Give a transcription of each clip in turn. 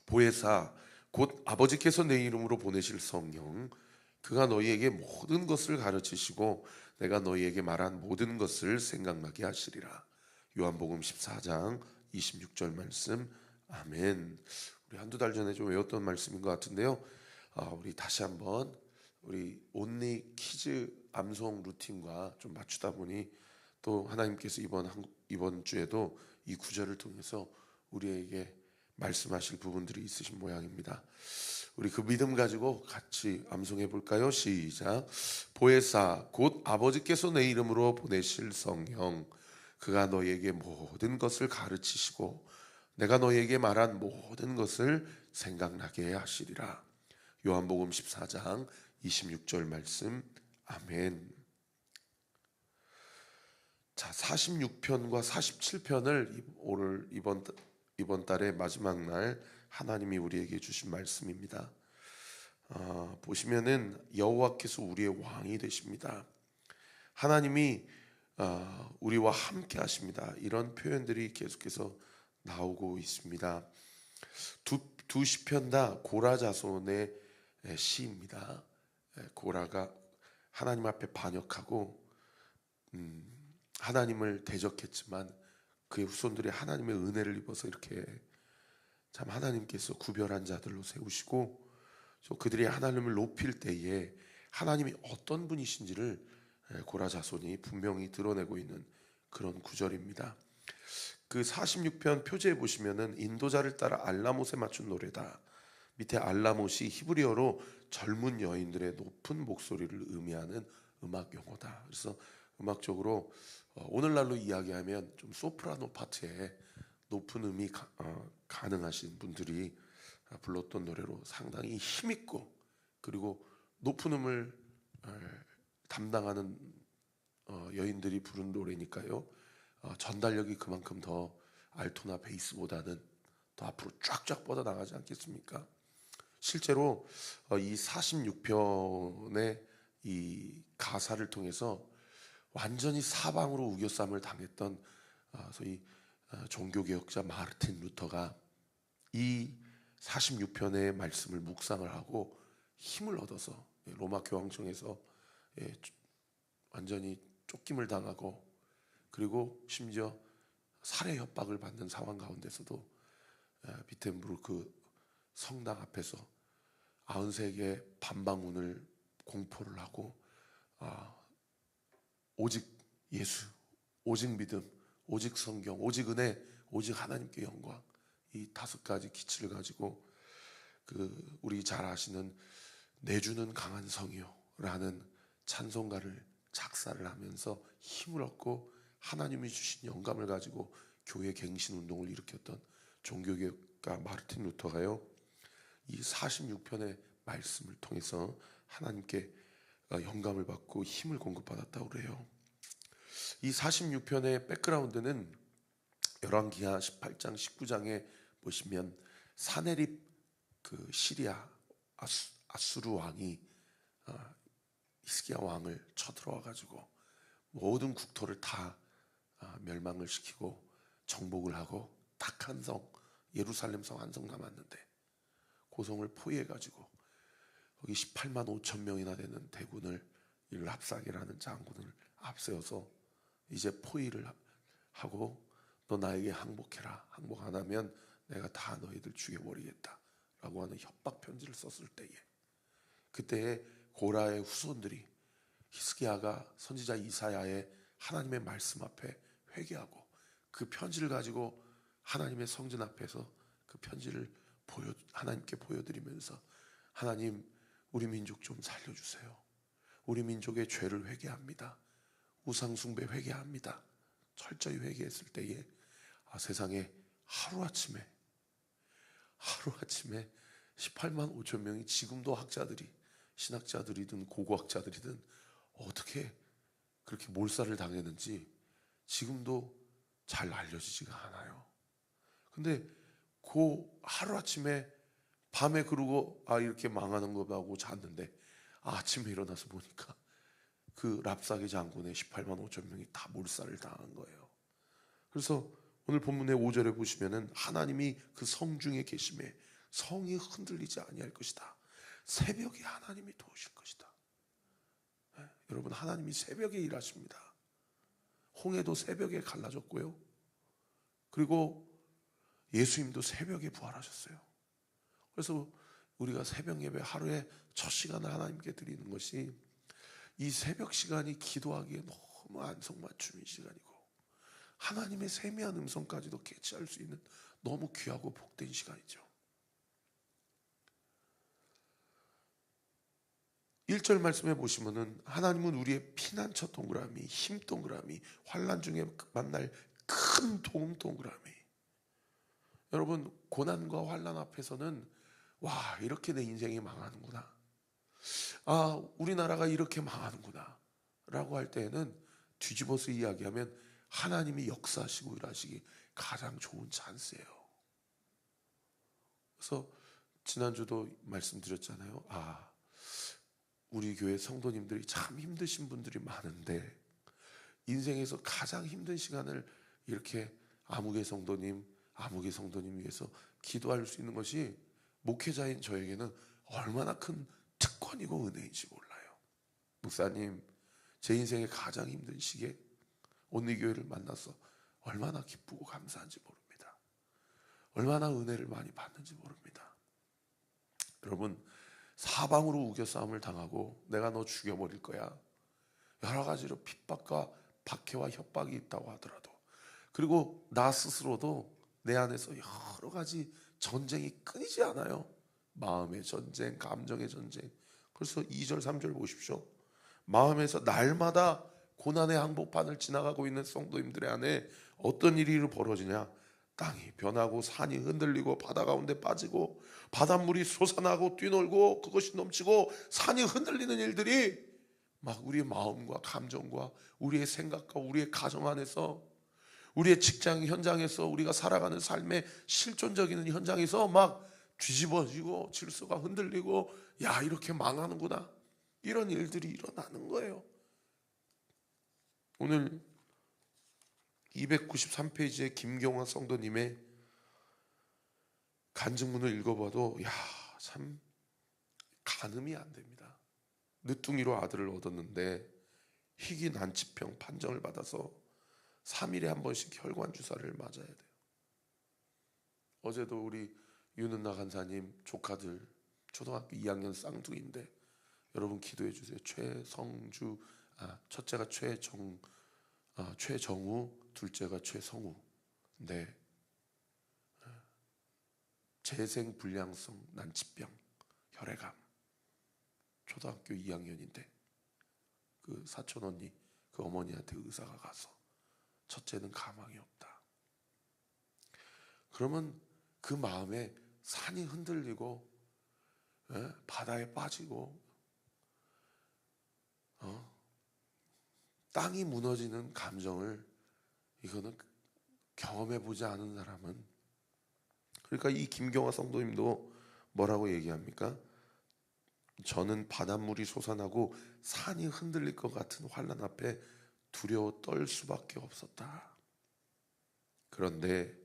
보혜사 곧 아버지께서 내 이름으로 보내실 성령 그가 너희에게 모든 것을 가르치시고 내가 너희에게 말한 모든 것을 생각나게 하시리라. 요한복음 14장 26절 말씀. 아멘. 우리 한두 달 전에 좀 외웠던 말씀인 것 같은데요. 우리 다시 한번 우리 온리 퀴즈 암송 루틴과 좀 맞추다 보니 또 하나님께서 이번 주에도 이 구절을 통해서 우리에게 말씀하실 부분들이 있으신 모양입니다. 우리 그 믿음 가지고 같이 암송해 볼까요? 시작. 보혜사 곧 아버지께서 내 이름으로 보내실 성령 그가 너희에게 모든 것을 가르치시고 내가 너희에게 말한 모든 것을 생각나게 하시리라. 요한복음 14장 26절 말씀. 아멘. 자, 46편과 47편을 오늘 이번 달의 마지막 날 하나님이 우리에게 주신 말씀입니다. 보시면은 여호와께서 우리의 왕이 되십니다. 하나님이 우리와 함께 하십니다. 이런 표현들이 계속해서 나오고 있습니다. 두 시편 다 고라 자손의 시입니다. 고라가 하나님 앞에 반역하고 하나님을 대적했지만 그의 후손들이 하나님의 은혜를 입어서 이렇게 참 하나님께서 구별한 자들로 세우시고 그들이 하나님을 높일 때에 하나님이 어떤 분이신지를 고라 자손이 분명히 드러내고 있는 그런 구절입니다. 그 46편 표제에 보시면은 인도자를 따라 알라못에 맞춘 노래다. 밑에 알라못이 히브리어로 젊은 여인들의 높은 목소리를 의미하는 음악 용어다. 그래서 음악적으로 오늘날로 이야기하면 좀 소프라노 파트에 높은 음이 가능하신 분들이 불렀던 노래로 상당히 힘있고 그리고 높은 음을 담당하는 여인들이 부른 노래니까요. 전달력이 그만큼 더 알토나 베이스보다는 더 앞으로 쫙쫙 뻗어나가지 않겠습니까? 실제로 이 46편의 이 가사를 통해서 완전히 사방으로 우겨쌈을 당했던 소위 종교개혁자 마르틴 루터가 이 46편의 말씀을 묵상을 하고 힘을 얻어서 로마 교황청에서 완전히 쫓김을 당하고 그리고 심지어 살해 협박을 받는 상황 가운데서도 비텐부르크 성당 앞에서 93개의 반방문을 공포를 하고 오직 예수, 오직 믿음, 오직 성경, 오직 은혜, 오직 하나님께 영광 이 5가지 기치를 가지고 우리 잘 아시는 내주는 강한 성이요라는 찬송가를 작사를 하면서 힘을 얻고 하나님이 주신 영감을 가지고 교회 갱신 운동을 일으켰던 종교개혁가 마르틴 루터가요. 이 46편의 말씀을 통해서 하나님께 영감을 받고 힘을 공급받았다고 그래요. 이 46편의 백그라운드는 열왕기하 18장 19장에 보시면 사네립 시리아 아수르 왕이 히스기야 왕을 쳐들어와 가지고 모든 국토를 다 멸망을 시키고 정복을 하고 딱 한 성 예루살렘 성 한 성 남았는데 그 성을 포위해 가지고 거기 18만 5천 명이나 되는 대군을 랍사게라는 장군을 앞세워서 이제 포위를 하고 너 나에게 항복해라. 항복 안 하면 내가 다 너희들 죽여버리겠다 라고 하는 협박 편지를 썼을 때에 그때에 고라의 후손들이 히스기야가 선지자 이사야의 하나님의 말씀 앞에 회개하고 그 편지를 가지고 하나님의 성전 앞에서 그 편지를 하나님께 보여드리면서 하나님 우리 민족 좀 살려주세요. 우리 민족의 죄를 회개합니다. 우상숭배 회개합니다. 철저히 회개했을 때에 세상에 하루아침에 18만 5천 명이 지금도 학자들이 신학자들이든 고고학자들이든 어떻게 그렇게 몰살을 당했는지 지금도 잘 알려지지가 않아요. 근데 그 하루아침에 밤에 그러고 이렇게 망하는 거 하고 잤는데 아침에 일어나서 보니까 그 랍사게 장군의 18만 5천 명이 다 몰살을 당한 거예요. 그래서 오늘 본문의 5절에 보시면은 하나님이 그 성중에 계심에 성이 흔들리지 아니할 것이다. 새벽에 하나님이 도우실 것이다. 여러분, 하나님이 새벽에 일하십니다. 홍해도 새벽에 갈라졌고요. 그리고 예수님도 새벽에 부활하셨어요. 그래서 우리가 새벽 예배 하루에 첫 시간을 하나님께 드리는 것이 이 새벽 시간이 기도하기에 너무 안성맞춤인 시간이고 하나님의 세미한 음성까지도 캐치할 수 있는 너무 귀하고 복된 시간이죠. 1절 말씀해 보시면은 하나님은 우리의 피난처 동그라미, 힘 동그라미, 환난 중에 만날 큰 도움 동그라미. 여러분, 고난과 환난 앞에서는 와, 이렇게 내 인생이 망하는구나, 아, 우리나라가 이렇게 망하는구나 라고 할 때에는 뒤집어서 이야기하면 하나님이 역사하시고 일하시기 가장 좋은 찬스예요. 그래서 지난주도 말씀드렸잖아요. 우리 교회 성도님들이 참 힘드신 분들이 많은데 인생에서 가장 힘든 시간을 이렇게 아무개 성도님 위해서 기도할 수 있는 것이 목회자인 저에게는 얼마나 큰 특권이고 은혜인지 몰라요. 목사님, 제 인생의 가장 힘든 시기에 온리교회를 만나서 얼마나 기쁘고 감사한지 모릅니다. 얼마나 은혜를 많이 받는지 모릅니다. 여러분, 사방으로 우겨싸움을 당하고 내가 너 죽여버릴 거야, 여러 가지로 핍박과 박해와 협박이 있다고 하더라도, 그리고 나 스스로도 내 안에서 여러 가지 전쟁이 끊이지 않아요. 마음의 전쟁, 감정의 전쟁. 그래서 2절 3절 보십시오. 마음에서 날마다 고난의 항복판을 지나가고 있는 성도님들의 안에 어떤 일이 벌어지냐, 땅이 변하고 산이 흔들리고 바다 가운데 빠지고 바닷물이 솟아나고 뛰놀고 그것이 넘치고 산이 흔들리는 일들이 막 우리의 마음과 감정과 우리의 생각과 우리의 가정 안에서, 우리의 직장 현장에서, 우리가 살아가는 삶의 실존적인 현장에서 막 뒤집어지고 질서가 흔들리고, 야, 이렇게 망하는구나, 이런 일들이 일어나는 거예요. 오늘 293페이지의 김경화 성도님의 간증문을 읽어봐도 참 가늠이 안 됩니다. 늦둥이로 아들을 얻었는데 희귀 난치병 판정을 받아서 3일에 한 번씩 혈관 주사를 맞아야 돼요. 어제도 우리 윤은나 간사님 조카들 초등학교 2학년 쌍둥이인데 여러분 기도해 주세요. 최성주, 첫째가 최정우, 둘째가 최성우. 네, 재생 불량성 난치병, 혈액암. 초등학교 2학년인데 그 사촌 언니, 그 어머니한테 의사가 가서 첫째는 가망이 없다. 그러면 그 마음에 산이 흔들리고 바다에 빠지고 땅이 무너지는 감정을, 이거는 경험해보지 않은 사람은, 그러니까 이 김경화 성도님도 뭐라고 얘기합니까? 저는 바닷물이 솟아나고 산이 흔들릴 것 같은 환난 앞에 두려워 떨 수밖에 없었다. 그런데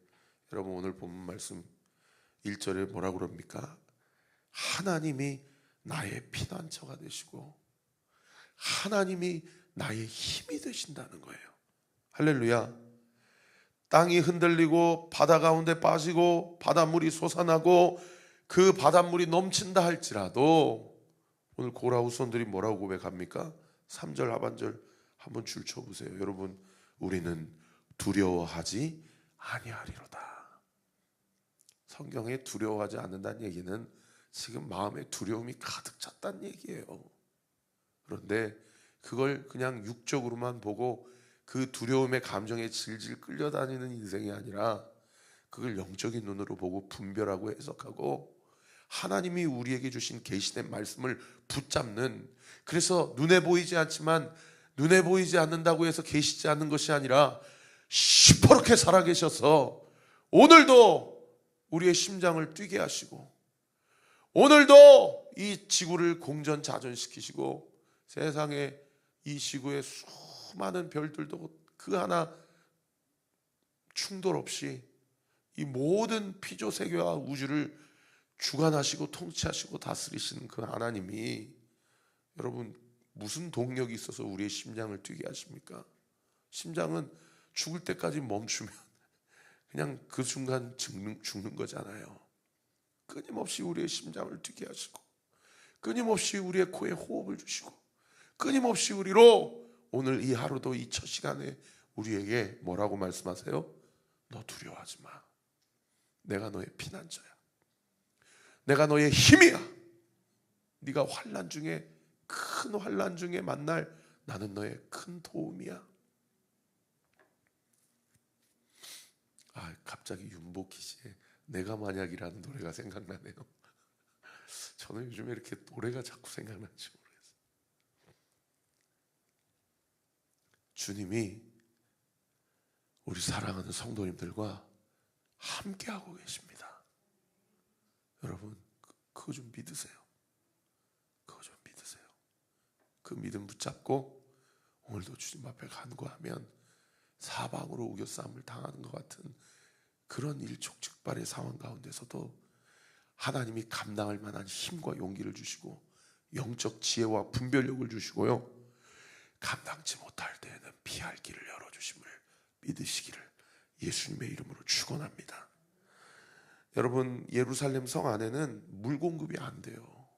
여러분, 오늘 본문 말씀 1절에 뭐라고 그럽니까? 하나님이 나의 피난처가 되시고 하나님이 나의 힘이 되신다는 거예요. 할렐루야. 땅이 흔들리고 바다 가운데 빠지고 바닷물이 솟아나고 그 바닷물이 넘친다 할지라도, 오늘 고라 후손들이 뭐라고 고백합니까? 3절 하반절 한번 줄 쳐보세요. 여러분, 우리는 두려워하지 아니하리로다. 성경에 두려워하지 않는다는 얘기는 지금 마음에 두려움이 가득 찼다는 얘기예요. 그런데 그걸 그냥 육적으로만 보고 그 두려움의 감정에 질질 끌려다니는 인생이 아니라 그걸 영적인 눈으로 보고 분별하고 해석하고 하나님이 우리에게 주신 계시된 말씀을 붙잡는, 그래서 눈에 보이지 않지만 눈에 보이지 않는다고 해서 계시지 않는 것이 아니라 시퍼렇게 살아계셔서 오늘도 우리의 심장을 뛰게 하시고 오늘도 이 지구를 공전자전시키시고 세상에 이 지구의 수많은 별들도 그 하나 충돌 없이 이 모든 피조세계와 우주를 주관하시고 통치하시고 다스리시는 그 하나님이 여러분 무슨 동력이 있어서 우리의 심장을 뛰게 하십니까? 심장은 죽을 때까지 멈추면 그냥 그 순간 죽는 거잖아요. 끊임없이 우리의 심장을 뛰게 하시고, 끊임없이 우리의 코에 호흡을 주시고, 끊임없이 우리로 오늘 이 하루도 이 첫 시간에 우리에게 뭐라고 말씀하세요? 너 두려워하지 마. 내가 너의 피난처야. 내가 너의 힘이야. 네가 환난 중에, 큰 환난 중에 만날 나는 너의 큰 도움이야. 갑자기 윤복희 씨의 내가 만약이라는 노래가 생각나네요. 저는 요즘에 이렇게 노래가 자꾸 생각나는지 모르겠어요. 주님이 우리 사랑하는 성도님들과 함께하고 계십니다. 여러분 그거 좀 믿으세요. 그거 좀 믿으세요. 그 믿음 붙잡고 오늘도 주님 앞에 간구하면 사방으로 우겨싸움을 당하는 것 같은 그런 일촉즉발의 상황 가운데서도 하나님이 감당할 만한 힘과 용기를 주시고 영적 지혜와 분별력을 주시고요, 감당치 못할 때에는 피할 길을 열어주심을 믿으시기를 예수님의 이름으로 축원합니다. 여러분 예루살렘 성 안에는 물 공급이 안 돼요.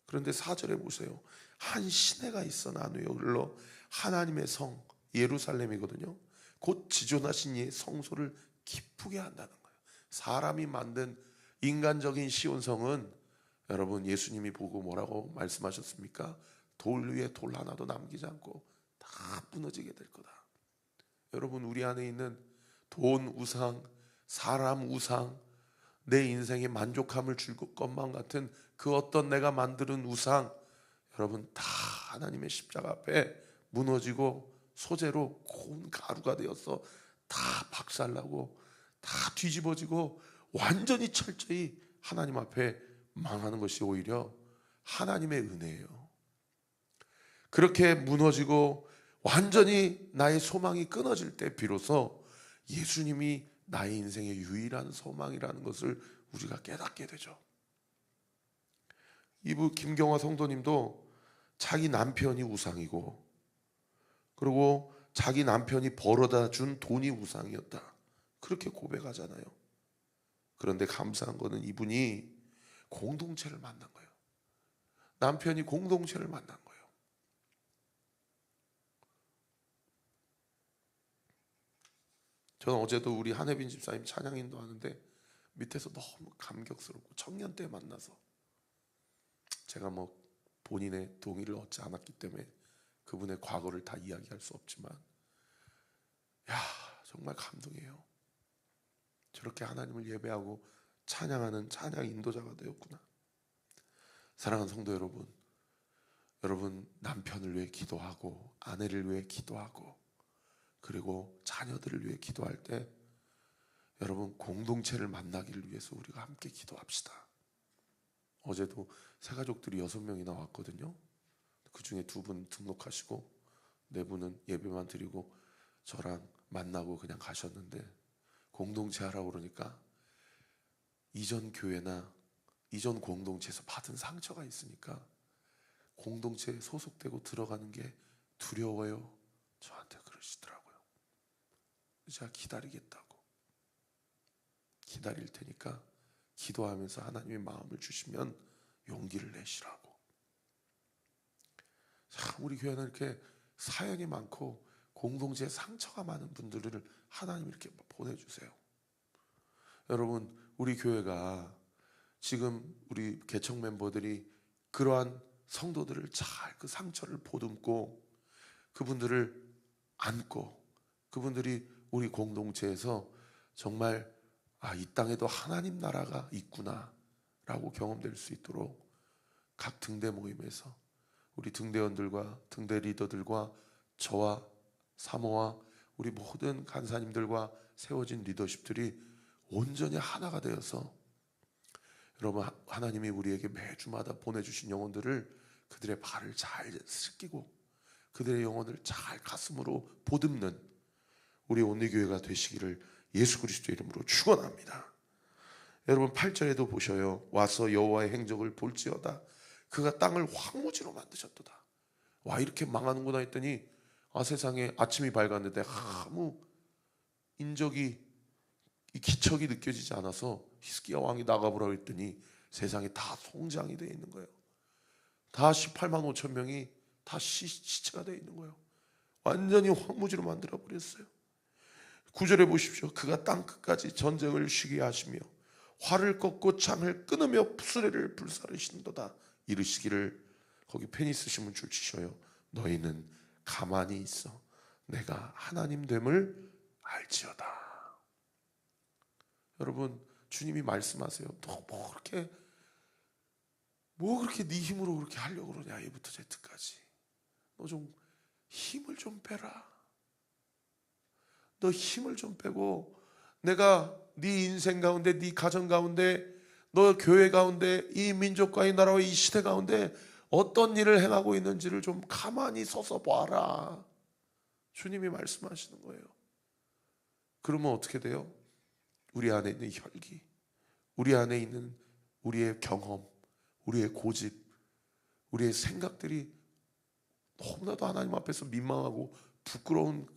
그런데 4절에 보세요. 한 시내가 있어 나누어 흘러 하나님의 성 예루살렘이거든요. 곧 지존하신 이의 성소를 기쁘게 한다는 거예요. 사람이 만든 인간적인 시온성은 여러분 예수님이 보고 뭐라고 말씀하셨습니까? 돌 위에 돌 하나도 남기지 않고 다 무너지게 될 거다. 여러분 우리 안에 있는 돈 우상, 사람 우상, 내 인생에 만족함을 줄 것만 같은 그 어떤 내가 만드는 우상, 여러분 다 하나님의 십자가 앞에 무너지고 소재로 고운 가루가 되어서 다 박살나고 다 뒤집어지고 완전히 철저히 하나님 앞에 망하는 것이 오히려 하나님의 은혜예요. 그렇게 무너지고 완전히 나의 소망이 끊어질 때 비로소 예수님이 나의 인생의 유일한 소망이라는 것을 우리가 깨닫게 되죠. 이부 김경화 성도님도 자기 남편이 우상이고, 그리고 자기 남편이 벌어다 준 돈이 우상이었다, 그렇게 고백하잖아요. 그런데 감사한 거는 이분이 공동체를 만난 거예요. 남편이 공동체를 만난 거예요. 저는 어제도 우리 한혜빈 집사님 찬양 인도하는데 밑에서 너무 감격스럽고, 청년 때 만나서 제가 뭐 본인의 동의를 얻지 않았기 때문에 그분의 과거를 다 이야기할 수 없지만, 야 정말 감동이에요. 저렇게 하나님을 예배하고 찬양하는 찬양 인도자가 되었구나. 사랑하는 성도 여러분, 여러분 남편을 위해 기도하고 아내를 위해 기도하고 그리고 자녀들을 위해 기도할 때 여러분 공동체를 만나기를 위해서 우리가 함께 기도합시다. 어제도 새가족들이 6명이나 왔거든요. 그 중에 2분 등록하시고 4분은 예배만 드리고 저랑 만나고 그냥 가셨는데, 공동체 하라고 그러니까 이전 교회나 이전 공동체에서 받은 상처가 있으니까 공동체에 소속되고 들어가는 게 두려워요, 저한테 그러시더라고요. 제가 기다리겠다고, 기다릴 테니까 기도하면서 하나님의 마음을 주시면 용기를 내시라고. 참 우리 교회는 이렇게 사연이 많고 공동체에 상처가 많은 분들을 하나님 이렇게 보내주세요. 여러분 우리 교회가 지금 우리 개척 멤버들이 그러한 성도들을 잘 그 상처를 보듬고 그분들을 안고 그분들이 우리 공동체에서 정말 이 땅에도 하나님 나라가 있구나 라고 경험될 수 있도록 각 등대 모임에서 우리 등대원들과 등대 리더들과 저와 사모와 우리 모든 간사님들과 세워진 리더십들이 온전히 하나가 되어서 여러분 하나님이 우리에게 매주마다 보내주신 영혼들을 그들의 발을 잘 씻기고 그들의 영혼을 잘 가슴으로 보듬는 우리 온리교회가 되시기를 예수 그리스도의 이름으로 축원합니다. 여러분 8절에도 보셔요. 와서 여호와의 행적을 볼지어다. 그가 땅을 황무지로 만드셨도다. 와, 이렇게 망하는구나 했더니 세상에 아침이 밝았는데 아무 인적이, 이 기척이 느껴지지 않아서 히스기야 왕이 나가보라고 했더니 세상에 다 송장이 되어 있는 거예요. 다 18만 5천 명이 다 시체가 되어 있는 거예요. 완전히 황무지로 만들어 버렸어요. 9절에 보십시오. 그가 땅 끝까지 전쟁을 쉬게 하시며 활을 꺾고 창을 끊으며 수레를 불사르시는도다. 이르시기를, 거기 펜이 쓰시면 줄 치셔요. 너희는 가만히 있어 내가 하나님 됨을 알지어다. 여러분, 주님이 말씀하세요. 너 뭐 그렇게 네 힘으로 그렇게 하려고 그러냐. A부터 Z까지. 너 좀 힘을 좀 빼라. 너 힘을 좀 빼고 내가 네 인생 가운데, 네 가정 가운데, 너 교회 가운데, 이 민족과 이 나라와 이 시대 가운데 어떤 일을 행하고 있는지를 좀 가만히 서서 봐라. 주님이 말씀하시는 거예요. 그러면 어떻게 돼요? 우리 안에 있는 혈기, 우리 안에 있는 우리의 경험, 우리의 고집, 우리의 생각들이 너무나도 하나님 앞에서 민망하고 부끄러운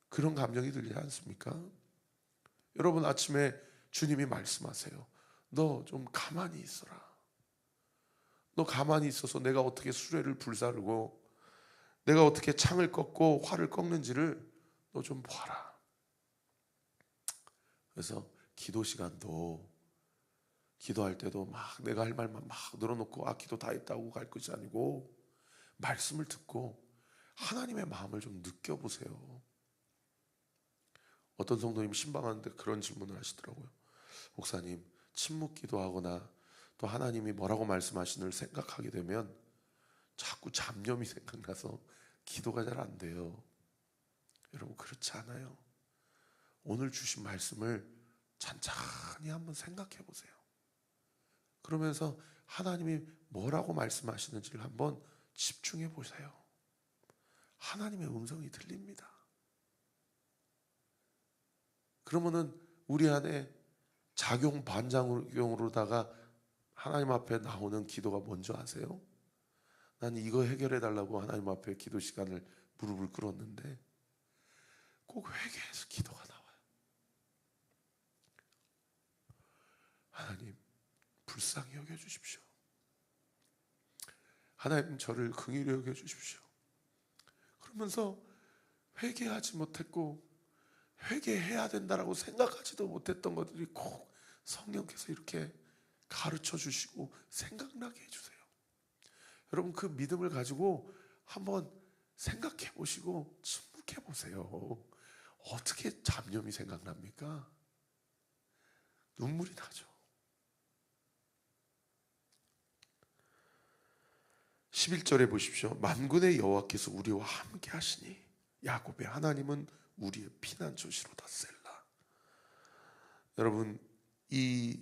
그런 감정이 들지 않습니까? 여러분, 아침에 주님이 말씀하세요. 너 좀 가만히 있어라. 너 가만히 있어서 내가 어떻게 수레를 불사르고 내가 어떻게 창을 꺾고 활을 꺾는지를 너 좀 봐라. 그래서 기도 시간도, 기도할 때도 막 내가 할 말만 막 늘어놓고 기도 다 했다고 갈 것이 아니고 말씀을 듣고 하나님의 마음을 좀 느껴보세요. 어떤 성도님 신방하는데 그런 질문을 하시더라고요. 목사님, 침묵 기도하거나 또 하나님이 뭐라고 말씀하시는을 생각하게 되면 자꾸 잡념이 생각나서 기도가 잘 안 돼요. 여러분, 그렇지 않아요. 오늘 주신 말씀을 찬찬히 한번 생각해 보세요. 그러면서 하나님이 뭐라고 말씀하시는지를 한번 집중해 보세요. 하나님의 음성이 들립니다. 그러면은 우리 안에 작용 반작용으로다가 하나님 앞에 나오는 기도가 뭔지 아세요? 난 이거 해결해 달라고 하나님 앞에 기도 시간을 무릎을 꿇었는데 꼭 회개해서 기도가 나와요. 하나님, 불쌍히 여겨주십시오. 하나님, 저를 긍휼히 여겨주십시오. 그러면서 회개하지 못했고 회개해야 된다라고 생각하지도 못했던 것들이 꼭 성령께서 이렇게 가르쳐 주시고 생각나게 해주세요. 여러분, 그 믿음을 가지고 한번 생각해 보시고 침묵해 보세요. 어떻게 잡념이 생각납니까? 눈물이 나죠. 11절에 보십시오. 만군의 여호와께서 우리와 함께 하시니 야곱의 하나님은 우리의 피난처시로다. 셀라. 여러분, 이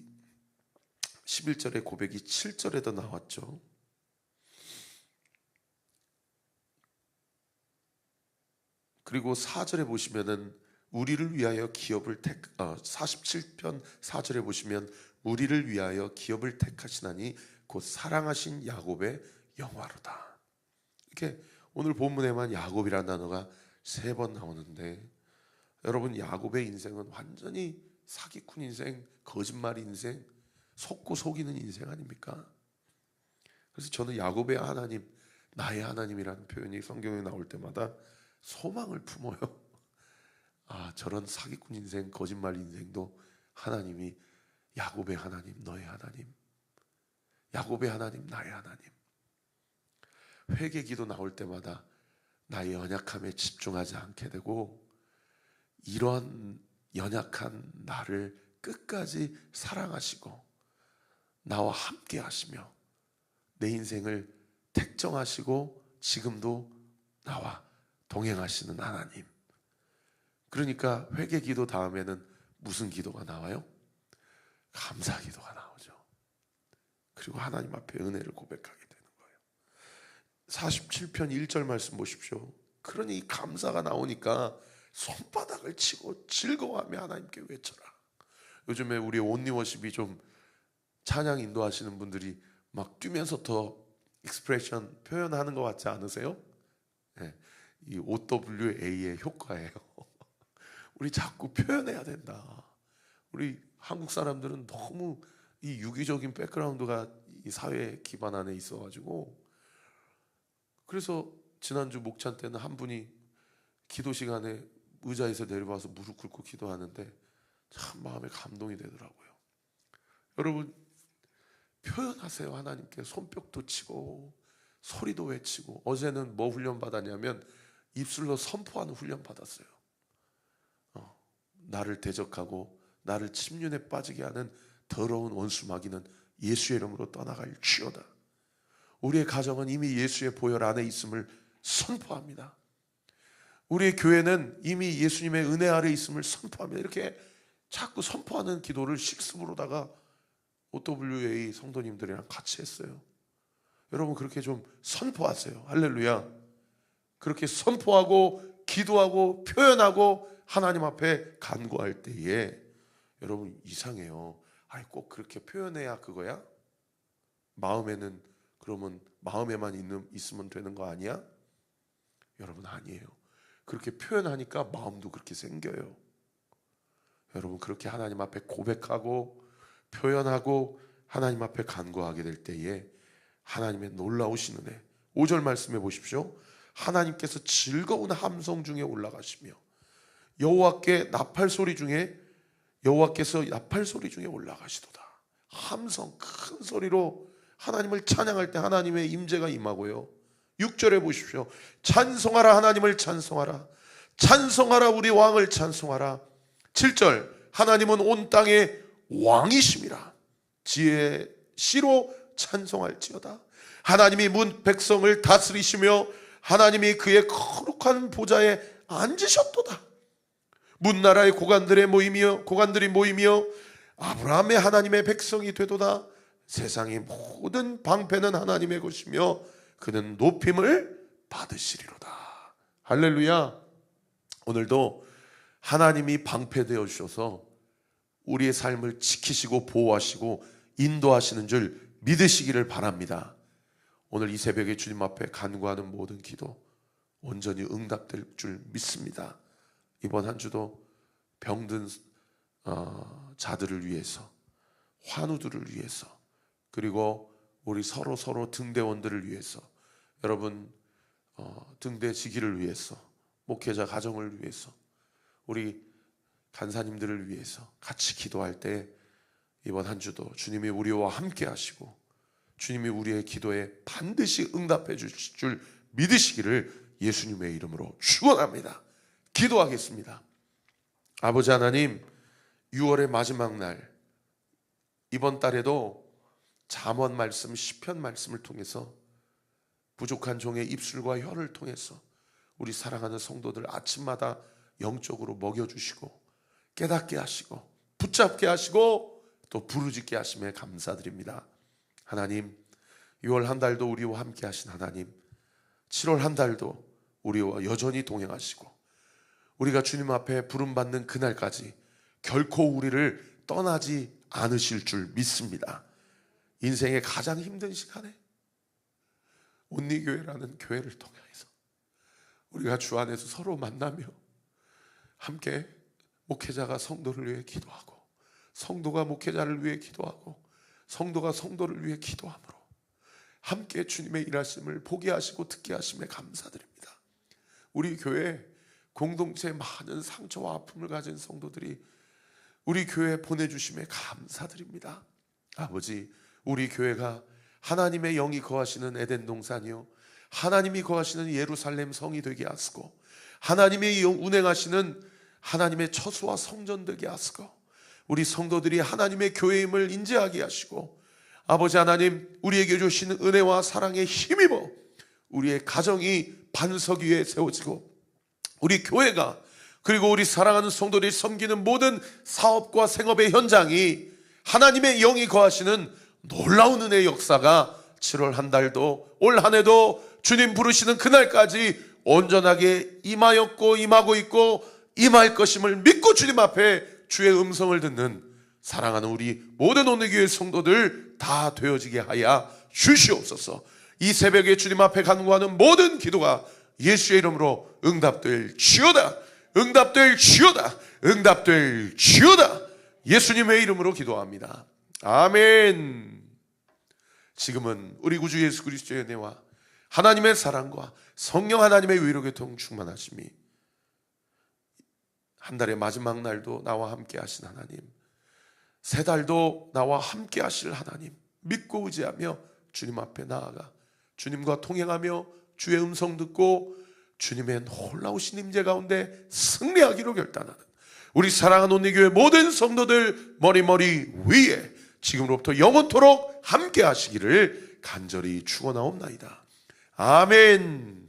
11절의 고백이 7절에도 나왔죠. 그리고 4절에 보시면은 우리를 위하여 기업을 47편 4절에 보시면 우리를 위하여 기업을 택하시나니 곧 사랑하신 야곱의 영화로다. 이렇게 오늘 본문에만 야곱이라는 단어가 3번 나오는데, 여러분, 야곱의 인생은 완전히 사기꾼 인생, 거짓말 인생, 속고 속이는 인생 아닙니까? 그래서 저는 야곱의 하나님, 나의 하나님이라는 표현이 성경에 나올 때마다 소망을 품어요. 저런 사기꾼 인생, 거짓말 인생도 하나님이 야곱의 하나님, 너의 하나님, 야곱의 하나님, 나의 하나님. 회개 기도 나올 때마다 나의 연약함에 집중하지 않게 되고 이러한 연약한 나를 끝까지 사랑하시고 나와 함께 하시며 내 인생을 택정하시고 지금도 나와 동행하시는 하나님. 그러니까 회개 기도 다음에는 무슨 기도가 나와요? 감사 기도가 나오죠. 그리고 하나님 앞에 은혜를 고백하게 되는 거예요. 47편 1절 말씀 보십시오. 그러니 감사가 나오니까 손바닥을 치고 즐거워하며 하나님께 외쳐라. 요즘에 우리 온리워십이 좀 찬양 인도하시는 분들이 막 뛰면서 더 익스프레션 표현하는 것 같지 않으세요? 네, 이 OWA의 효과예요. 우리 자꾸 표현해야 된다. 우리 한국 사람들은 너무 이 유기적인 백그라운드가 이 사회 기반 안에 있어가지고, 그래서 지난주 목찬 때는 한 분이 기도 시간에 의자에서 내려와서 무릎 꿇고 기도하는데 참 마음에 감동이 되더라고요. 여러분, 표현하세요. 하나님께 손뼉도 치고 소리도 외치고. 어제는 뭐 훈련 받았냐면 입술로 선포하는 훈련 받았어요. 나를 대적하고 나를 침륜에 빠지게 하는 더러운 원수 마귀는 예수의 이름으로 떠나갈지어다. 우리의 가정은 이미 예수의 보혈 안에 있음을 선포합니다. 우리의 교회는 이미 예수님의 은혜 아래 있음을 선포합니다. 이렇게 자꾸 선포하는 기도를 실습으로다가 OWA 성도님들이랑 같이 했어요. 여러분, 그렇게 좀 선포하세요. 할렐루야. 그렇게 선포하고 기도하고 표현하고 하나님 앞에 간구할 때에 여러분, 이상해요. 아이, 꼭 그렇게 표현해야 그거야? 마음에는, 그러면 마음에만 있으면 되는 거 아니야? 여러분, 아니에요. 그렇게 표현하니까 마음도 그렇게 생겨요. 여러분, 그렇게 하나님 앞에 고백하고 표현하고 하나님 앞에 간구하게 될 때에 하나님의 놀라우신 은혜, 5절 말씀해 보십시오. 하나님께서 즐거운 함성 중에 올라가시며 여호와께서 나팔 소리 중에 올라가시도다. 함성, 큰 소리로 하나님을 찬양할 때 하나님의 임재가 임하고요. 6절에 보십시오. 찬송하라, 하나님을 찬송하라. 찬송하라, 우리 왕을 찬송하라. 7절, 하나님은 온 땅의 왕이심이라. 지혜의 시로 찬송할지어다. 하나님이 문 백성을 다스리시며 하나님이 그의 거룩한 보좌에 앉으셨도다. 문나라의 고관들이 모이며 아브라함의 하나님의 백성이 되도다. 세상의 모든 방패는 하나님의 것이며 그는 높임을 받으시리로다. 할렐루야. 오늘도 하나님이 방패되어 주셔서 우리의 삶을 지키시고 보호하시고 인도하시는 줄 믿으시기를 바랍니다. 오늘 이 새벽에 주님 앞에 간구하는 모든 기도 온전히 응답될 줄 믿습니다. 이번 한 주도 병든 자들을 위해서, 환우들을 위해서, 그리고 우리 서로 등대원들을 위해서, 여러분 등대지기를 위해서, 목회자 가정을 위해서, 우리 간사님들을 위해서 같이 기도할 때 이번 한 주도 주님이 우리와 함께 하시고 주님이 우리의 기도에 반드시 응답해 주실 줄 믿으시기를 예수님의 이름으로 축원합니다. 기도하겠습니다. 아버지 하나님, 6월의 마지막 날, 이번 달에도 잠언 말씀, 시편 말씀을 통해서 부족한 종의 입술과 혀를 통해서 우리 사랑하는 성도들 아침마다 영적으로 먹여주시고 깨닫게 하시고 붙잡게 하시고 또 부르짖게 하심에 감사드립니다. 하나님, 6월 한 달도 우리와 함께 하신 하나님, 7월 한 달도 우리와 여전히 동행하시고 우리가 주님 앞에 부름받는 그날까지 결코 우리를 떠나지 않으실 줄 믿습니다. 인생의 가장 힘든 시간에 온리교회라는 교회를 통해서 우리가 주 안에서 서로 만나며 함께 목회자가 성도를 위해 기도하고 성도가 목회자를 위해 기도하고 성도가 성도를 위해 기도함으로 함께 주님의 일하심을 보게 하시고 듣게 하심에 감사드립니다. 우리 교회 공동체에 많은 상처와 아픔을 가진 성도들이 우리 교회에 보내주심에 감사드립니다. 아버지, 우리 교회가 하나님의 영이 거하시는 에덴 동산이요 하나님이 거하시는 예루살렘 성이 되게 하시고 하나님의 운행하시는 하나님의 처소와 성전 되게 하시고 우리 성도들이 하나님의 교회임을 인지하게 하시고 아버지 하나님, 우리에게 주신 은혜와 사랑에 힘입어 우리의 가정이 반석 위에 세워지고 우리 교회가 그리고 우리 사랑하는 성도들이 섬기는 모든 사업과 생업의 현장이 하나님의 영이 거하시는 놀라운 은혜의 역사가 7월 한 달도 올 한 해도 주님 부르시는 그날까지 온전하게 임하였고 임하고 있고 임할 것임을 믿고 주님 앞에 주의 음성을 듣는 사랑하는 우리 모든 온누교회 성도들 다 되어지게 하여 주시옵소서. 이 새벽에 주님 앞에 간구하는 모든 기도가 예수의 이름으로 응답될 지어다. 응답될 지어다. 응답될 지어다. 예수님의 이름으로 기도합니다. 아멘. 지금은 우리 구주 예수 그리스도의 은혜와 하나님의 사랑과 성령 하나님의 위로교통 충만하심이 한 달의 마지막 날도 나와 함께 하신 하나님, 세 달도 나와 함께 하실 하나님 믿고 의지하며 주님 앞에 나아가 주님과 통행하며 주의 음성 듣고 주님의 놀라우신 임재 가운데 승리하기로 결단하는 우리 사랑하는 온누교회 모든 성도들 머리 위에 지금으로부터 영원토록 함께 하시기를 간절히 축원하옵나이다. 아멘.